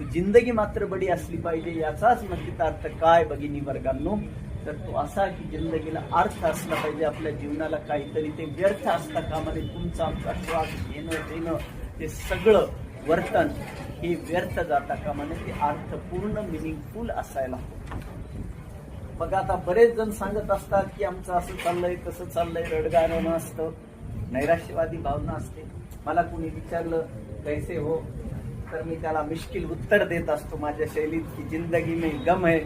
जिंदगी मात्र बडी असली पाहिजे. याचाच नक्कीच अर्थ काय भगिनी वर्गांनो, तर तो असा की जिंदगीला अर्थ असला पाहिजे. आपल्या जीवनाला काहीतरी ते व्यर्थ असता कामा नये. तुमचा आमचा श्वास घेणं देणं ते सगळं वर्तन हे व्यर्थ जाता कामा नये. ते अर्थपूर्ण मिनिंगफुल असायला. बघा आता बरेच जण सांगत असतात की आमचं असं चाललंय तसं चाललंय, रडगाणं असतं, नैराश्यवादी भावना असते. मला कुणी विचारलं कैसे हो, तर मी त्याला मुश्किल उत्तर देत असतो माझ्या शैलीत की जिंदगी में गम है,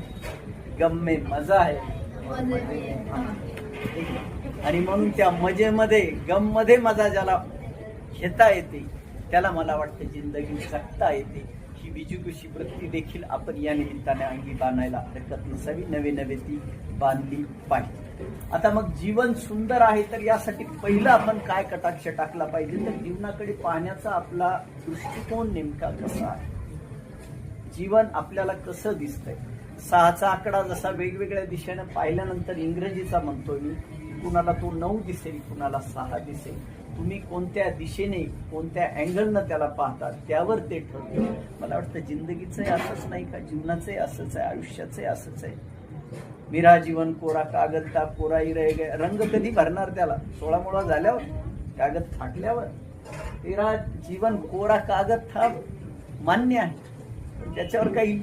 गम में मजा है. आणि म्हणून त्या मजेमध्ये गम मध्ये मजा ज्याला घेता येते त्याला मला वाटतं जिंदगी जगता येते. ही विजुगुषी वृत्ती देखील आपण या निमित्ताने अंगी बांधायला हरकत नसावी. नवे नवे ती बांधली पाहिजे. आता मग जीवन सुंदर आहे तर यासाठी पहिलं आपण काय कटाक्ष टाकला पाहिजे, तर जीवनाकडे पाहण्याचा आपला दृष्टिकोन नेमका कसा आहे, जीवन आपल्याला कसं दिसतंय. 6चा आकडा जसा वेगवेगळ्या दिशेने पाहिल्यानंतर इंग्रजीचा म्हणतोय मी, कुणाला तो 9 दिसेल, कुणाला 6 दिसेल. तुम्ही कोणत्या दिशेने कोणत्या अँगलनं त्याला पाहता त्यावर ते ठरते. मला वाटतं जिंदगीचंही असंच नाही का, जीवनाचंही असंच आहे, आयुष्याचंही असंच आहे. मेरा जीवन कोरा कागद था कोराही रह गया. रंग कधी भरणार त्याला, 16 मुळा झाल्यावर, कागद फाटल्यावर. तेरा जीवन कोरा कागद था मान्य आहे, त्याच्यावर काही